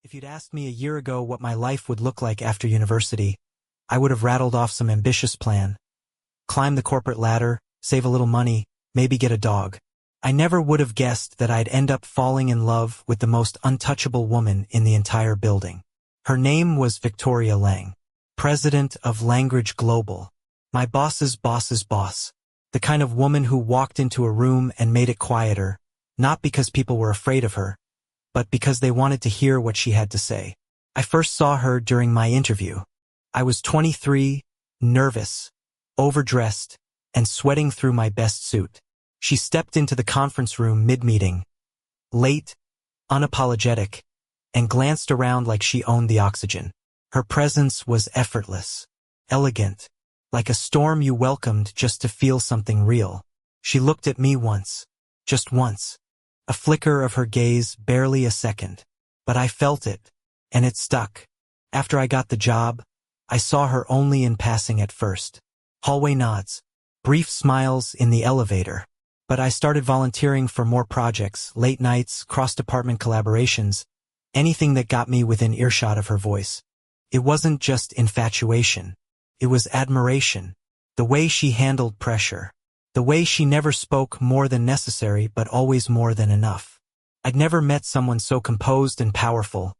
If you'd asked me a year ago what my life would look like after university, I would have rattled off some ambitious plan. Climb the corporate ladder, save a little money, maybe get a dog. I never would have guessed that I'd end up falling in love with the most untouchable woman in the entire building. Her name was Victoria Lang, president of Language Global, my boss's boss's boss, the kind of woman who walked into a room and made it quieter, not because people were afraid of her, but because they wanted to hear what she had to say. I first saw her during my interview. I was 23, nervous, overdressed, and sweating through my best suit. She stepped into the conference room mid-meeting, late, unapologetic, and glanced around like she owned the oxygen. Her presence was effortless, elegant, like a storm you welcomed just to feel something real. She looked at me once, just once. A flicker of her gaze, barely a second. But I felt it, and it stuck. After I got the job, I saw her only in passing at first. Hallway nods, brief smiles in the elevator. But I started volunteering for more projects, late nights, cross-department collaborations, anything that got me within earshot of her voice. It wasn't just infatuation. It was admiration. The way she handled pressure. The way she never spoke more than necessary but always more than enough. I'd never met someone so composed and powerful,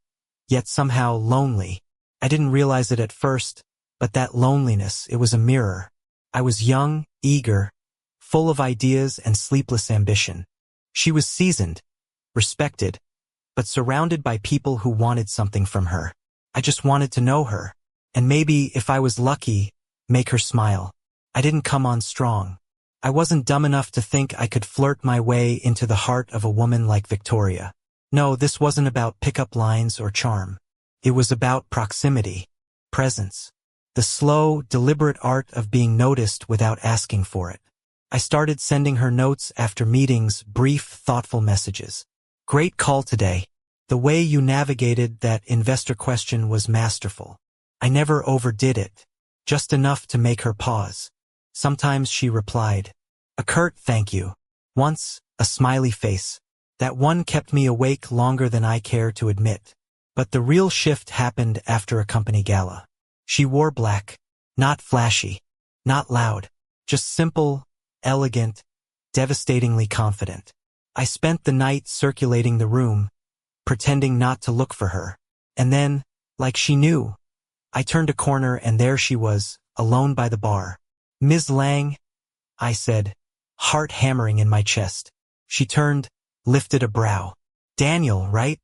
yet somehow lonely. I didn't realize it at first, but that loneliness, it was a mirror. I was young, eager, full of ideas and sleepless ambition. She was seasoned, respected, but surrounded by people who wanted something from her. I just wanted to know her, and maybe, if I was lucky, make her smile. I didn't come on strong. I wasn't dumb enough to think I could flirt my way into the heart of a woman like Victoria. No, this wasn't about pickup lines or charm. It was about proximity, presence, the slow, deliberate art of being noticed without asking for it. I started sending her notes after meetings, brief, thoughtful messages. Great call today. The way you navigated that investor question was masterful. I never overdid it, just enough to make her pause. Sometimes she replied, a curt thank you. Once, a smiley face. That one kept me awake longer than I care to admit. But the real shift happened after a company gala. She wore black, not flashy, not loud, just simple, elegant, devastatingly confident. I spent the night circulating the room, pretending not to look for her. And then, like she knew, I turned a corner and there she was, alone by the bar. Ms. Lang, I said, heart hammering in my chest. She turned, lifted a brow. Daniel, right?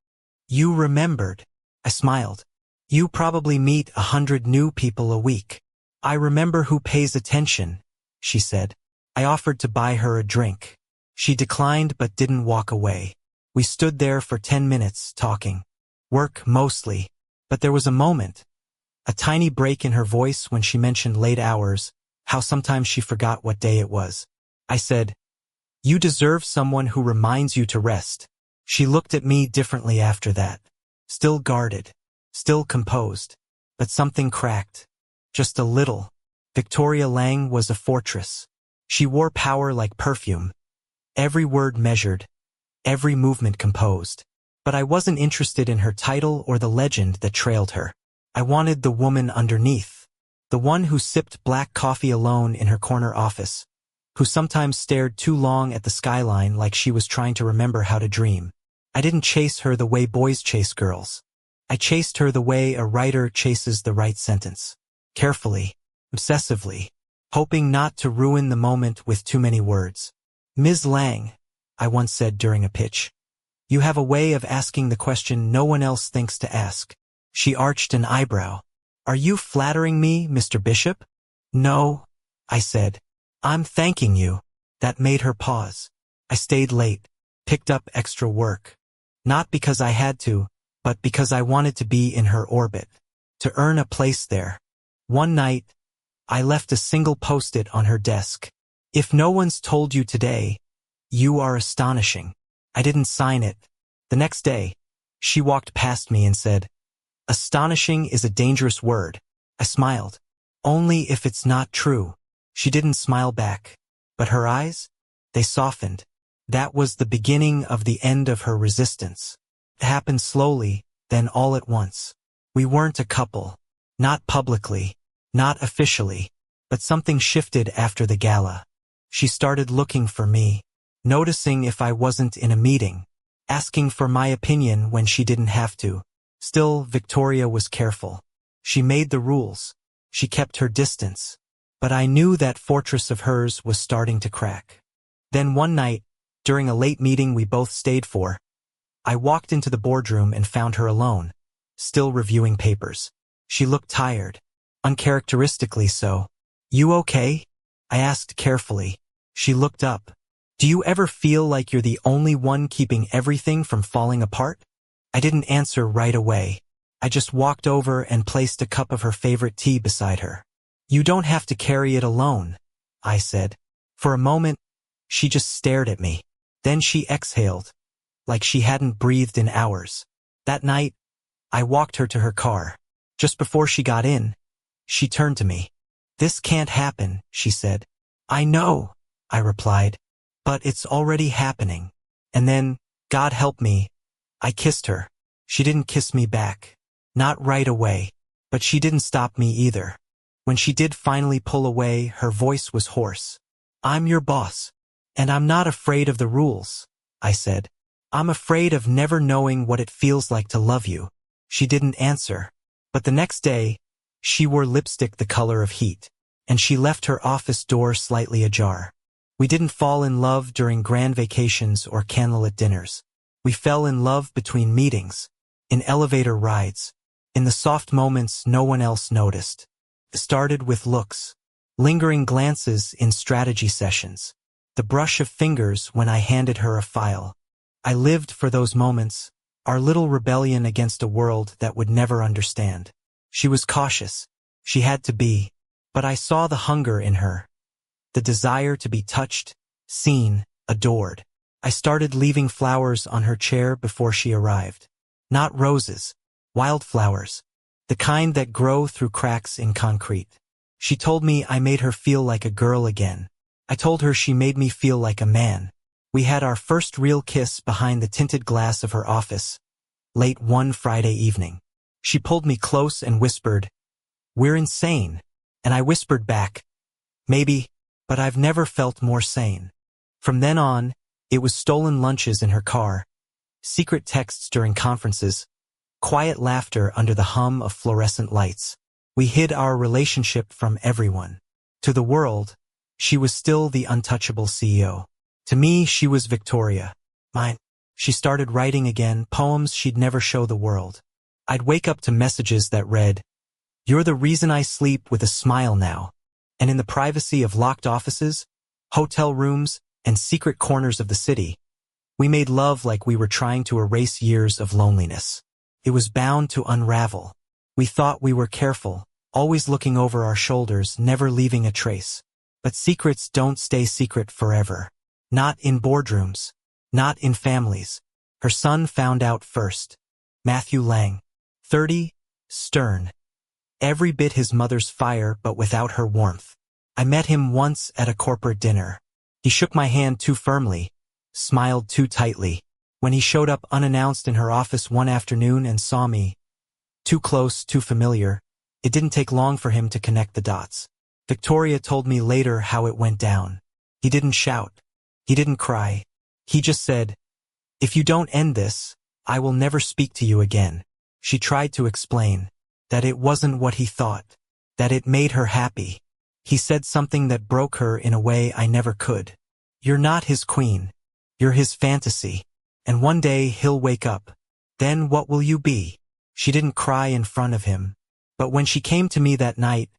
You remembered. I smiled. You probably meet 100 new people a week. I remember who pays attention, she said. I offered to buy her a drink. She declined but didn't walk away. We stood there for 10 minutes, talking. Work, mostly. But there was a moment, a tiny break in her voice when she mentioned late hours, how sometimes she forgot what day it was. I said, you deserve someone who reminds you to rest. She looked at me differently after that. Still guarded, still composed. But something cracked. Just a little. Victoria Lang was a fortress. She wore power like perfume. Every word measured, every movement composed. But I wasn't interested in her title or the legend that trailed her. I wanted the woman underneath. The one who sipped black coffee alone in her corner office, who sometimes stared too long at the skyline like she was trying to remember how to dream. I didn't chase her the way boys chase girls. I chased her the way a writer chases the right sentence. Carefully, obsessively, hoping not to ruin the moment with too many words. Ms. Lang, I once said during a pitch, you have a way of asking the question no one else thinks to ask. She arched an eyebrow. Are you flattering me, Mr. Bishop? No, I said. I'm thanking you. That made her pause. I stayed late, picked up extra work. Not because I had to, but because I wanted to be in her orbit, to earn a place there. One night, I left a single post-it on her desk. If no one's told you today, you are astonishing. I didn't sign it. The next day, she walked past me and said, astonishing is a dangerous word. I smiled. Only if it's not true. She didn't smile back. But her eyes? They softened. That was the beginning of the end of her resistance. It happened slowly, then all at once. We weren't a couple. Not publicly. Not officially. But something shifted after the gala. She started looking for me, noticing if I wasn't in a meeting, asking for my opinion when she didn't have to. Still, Victoria was careful. She made the rules. She kept her distance. But I knew that fortress of hers was starting to crack. Then one night, during a late meeting we both stayed for, I walked into the boardroom and found her alone, still reviewing papers. She looked tired, uncharacteristically so. "You okay?" I asked carefully. She looked up. "Do you ever feel like you're the only one keeping everything from falling apart?" I didn't answer right away. I just walked over and placed a cup of her favorite tea beside her. "You don't have to carry it alone," I said. For a moment, she just stared at me. Then she exhaled, like she hadn't breathed in hours. That night, I walked her to her car. Just before she got in, she turned to me. "This can't happen," she said. "I know," I replied, "but it's already happening." And then, God help me, I kissed her. She didn't kiss me back. Not right away. But she didn't stop me either. When she did finally pull away, her voice was hoarse. "I'm your boss. And I'm not afraid of the rules," I said. "I'm afraid of never knowing what it feels like to love you." She didn't answer. But the next day, she wore lipstick the color of heat, and she left her office door slightly ajar. We didn't fall in love during grand vacations or candlelit dinners. We fell in love between meetings, in elevator rides, in the soft moments no one else noticed. It started with looks, lingering glances in strategy sessions, the brush of fingers when I handed her a file. I lived for those moments, our little rebellion against a world that would never understand. She was cautious. She had to be. But I saw the hunger in her, the desire to be touched, seen, adored. I started leaving flowers on her chair before she arrived. Not roses, wildflowers, the kind that grow through cracks in concrete. She told me I made her feel like a girl again. I told her she made me feel like a man. We had our first real kiss behind the tinted glass of her office, late one Friday evening. She pulled me close and whispered, "We're insane." And I whispered back, "Maybe, but I've never felt more sane." From then on, it was stolen lunches in her car, secret texts during conferences, quiet laughter under the hum of fluorescent lights. We hid our relationship from everyone. To the world, she was still the untouchable CEO. To me, she was Victoria. Mine. She started writing again, poems she'd never show the world. I'd wake up to messages that read, "You're the reason I sleep with a smile now." And in the privacy of locked offices, hotel rooms, and secret corners of the city, we made love like we were trying to erase years of loneliness. It was bound to unravel. We thought we were careful, always looking over our shoulders, never leaving a trace. But secrets don't stay secret forever. Not in boardrooms. Not in families. Her son found out first. Matthew Lang. 30, stern. Every bit his mother's fire but without her warmth. I met him once at a corporate dinner. He shook my hand too firmly, smiled too tightly. When he showed up unannounced in her office one afternoon and saw me, too close, too familiar, it didn't take long for him to connect the dots. Victoria told me later how it went down. He didn't shout. He didn't cry. He just said, "If you don't end this, I will never speak to you again." She tried to explain that it wasn't what he thought, that it made her happy. He said something that broke her in a way I never could. "You're not his queen. You're his fantasy. And one day he'll wake up. Then what will you be?" She didn't cry in front of him. But when she came to me that night,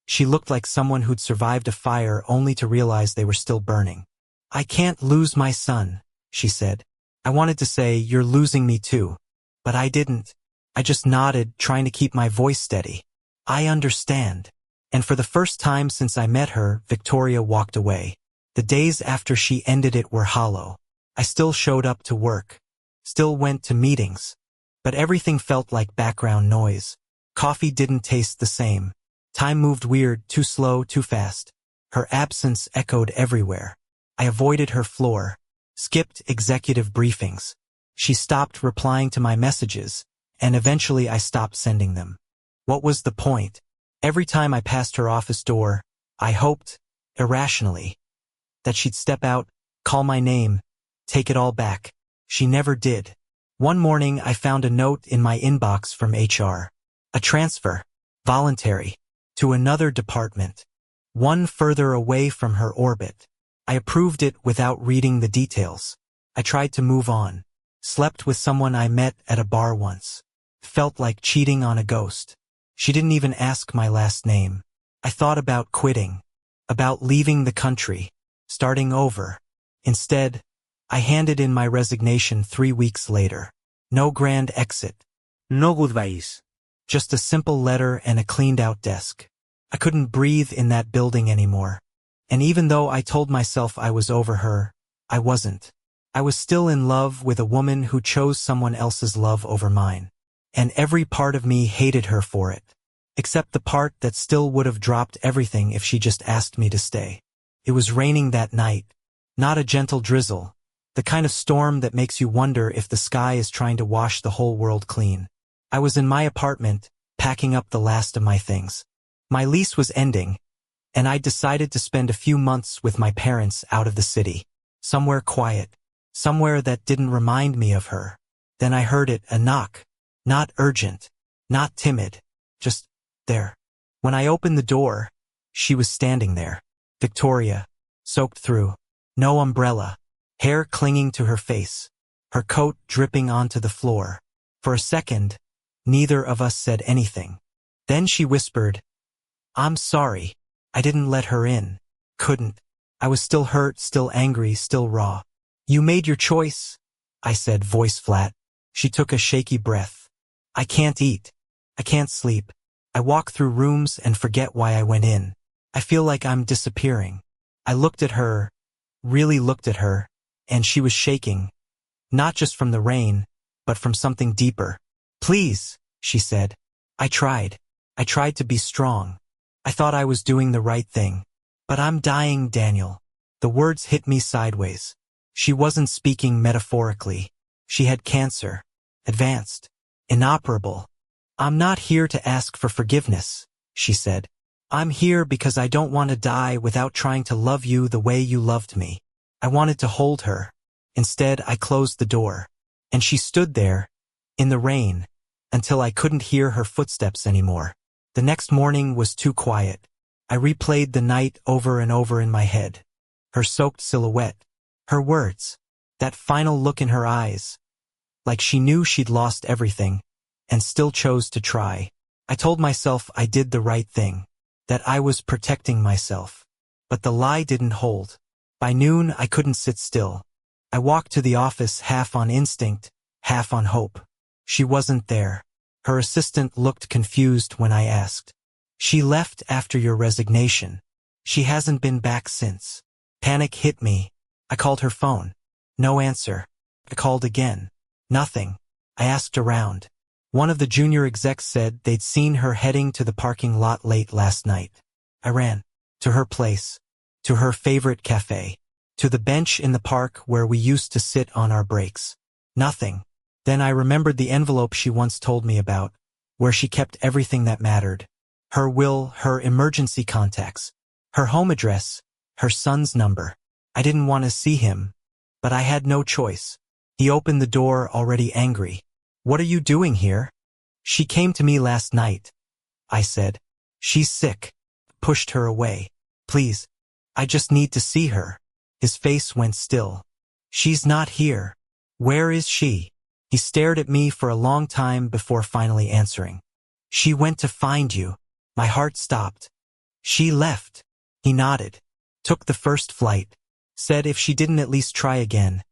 she looked like someone who'd survived a fire only to realize they were still burning. "I can't lose my son," she said. I wanted to say, "You're losing me too." But I didn't. I just nodded, trying to keep my voice steady. "I understand." And for the first time since I met her, Victoria walked away. The days after she ended it were hollow. I still showed up to work, still went to meetings, but everything felt like background noise. Coffee didn't taste the same. Time moved weird, too slow, too fast. Her absence echoed everywhere. I avoided her floor, skipped executive briefings. She stopped replying to my messages, and eventually I stopped sending them. What was the point? Every time I passed her office door, I hoped, irrationally, that she'd step out, call my name, take it all back. She never did. One morning I found a note in my inbox from HR. A transfer, voluntary, to another department, one further away from her orbit. I approved it without reading the details. I tried to move on. Slept with someone I met at a bar once. Felt like cheating on a ghost. She didn't even ask my last name. I thought about quitting, about leaving the country, starting over. Instead, I handed in my resignation 3 weeks later. No grand exit. No goodbyes. Just a simple letter and a cleaned-out desk. I couldn't breathe in that building anymore. And even though I told myself I was over her, I wasn't. I was still in love with a woman who chose someone else's love over mine. And every part of me hated her for it. Except the part that still would have dropped everything if she just asked me to stay. It was raining that night. Not a gentle drizzle. The kind of storm that makes you wonder if the sky is trying to wash the whole world clean. I was in my apartment, packing up the last of my things. My lease was ending, and I decided to spend a few months with my parents out of the city. Somewhere quiet. Somewhere that didn't remind me of her. Then I heard it, a knock. Not urgent. Not timid. Just there. When I opened the door, she was standing there. Victoria. Soaked through. No umbrella. Hair clinging to her face. Her coat dripping onto the floor. For a second, neither of us said anything. Then she whispered, "I'm sorry. I didn't let her in. Couldn't." I was still hurt, still angry, still raw. "You made your choice," I said, voice flat. She took a shaky breath. "I can't eat. I can't sleep. I walk through rooms and forget why I went in. I feel like I'm disappearing." I looked at her, really looked at her, and she was shaking. Not just from the rain, but from something deeper. "Please," she said. I tried to be strong. I thought I was doing the right thing. "But I'm dying, Daniel." The words hit me sideways. She wasn't speaking metaphorically. She had cancer. Advanced. Inoperable. "I'm not here to ask for forgiveness," she said. "I'm here because I don't want to die without trying to love you the way you loved me." I wanted to hold her. Instead, I closed the door. And she stood there, in the rain, until I couldn't hear her footsteps anymore. The next morning was too quiet. I replayed the night over and over in my head. Her soaked silhouette. Her words. That final look in her eyes. Like she knew she'd lost everything, and still chose to try. I told myself I did the right thing. That I was protecting myself. But the lie didn't hold. By noon, I couldn't sit still. I walked to the office half on instinct, half on hope. She wasn't there. Her assistant looked confused when I asked. "She left after your resignation. She hasn't been back since." Panic hit me. I called her phone. No answer. I called again. Nothing. I asked around. One of the junior execs said they'd seen her heading to the parking lot late last night. I ran. To her place. To her favorite cafe. To the bench in the park where we used to sit on our breaks. Nothing. Then I remembered the envelope she once told me about, where she kept everything that mattered. Her will, her emergency contacts, her home address, her son's number. I didn't want to see him, but I had no choice. He opened the door already angry. "What are you doing here?" "She came to me last night," I said. "She's sick." Pushed her away. "Please. I just need to see her." His face went still. "She's not here." "Where is she?" He stared at me for a long time before finally answering. "She went to find you." My heart stopped. "She left." He nodded. "Took the first flight. Said if she didn't at least try again,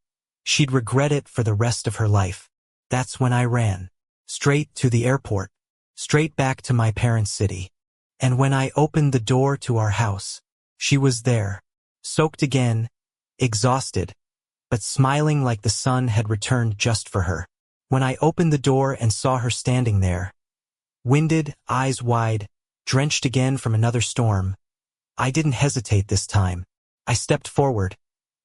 she'd regret it for the rest of her life." That's when I ran. Straight to the airport. Straight back to my parents' city. And when I opened the door to our house, she was there. Soaked again, exhausted, but smiling like the sun had returned just for her. When I opened the door and saw her standing there, winded, eyes wide, drenched again from another storm, I didn't hesitate this time. I stepped forward,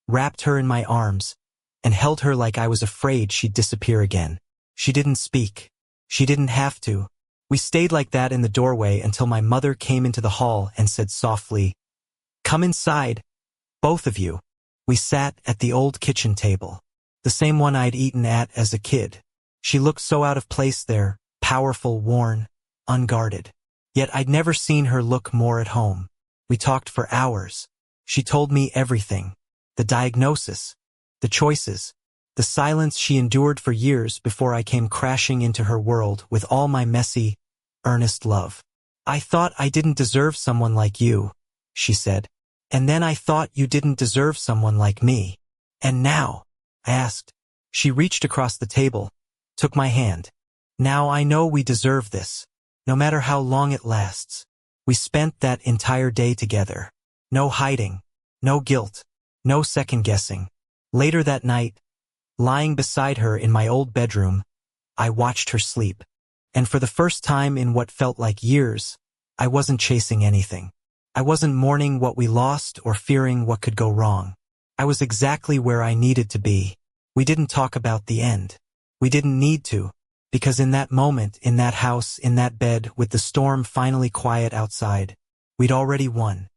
wrapped her in my arms, and held her like I was afraid she'd disappear again. She didn't speak. She didn't have to. We stayed like that in the doorway until my mother came into the hall and said softly, "Come inside, both of you." We sat at the old kitchen table, the same one I'd eaten at as a kid. She looked so out of place there, powerful, worn, unguarded. Yet I'd never seen her look more at home. We talked for hours. She told me everything. The diagnosis, the choices, the silence she endured for years before I came crashing into her world with all my messy, earnest love. "I thought I didn't deserve someone like you," she said. "And then I thought you didn't deserve someone like me. And now?" I asked. She reached across the table, took my hand. "Now I know we deserve this, no matter how long it lasts." We spent that entire day together. No hiding, no guilt, no second-guessing. Later that night, lying beside her in my old bedroom, I watched her sleep. And for the first time in what felt like years, I wasn't chasing anything. I wasn't mourning what we lost or fearing what could go wrong. I was exactly where I needed to be. We didn't talk about the end. We didn't need to, because in that moment, in that house, in that bed, with the storm finally quiet outside, we'd already won.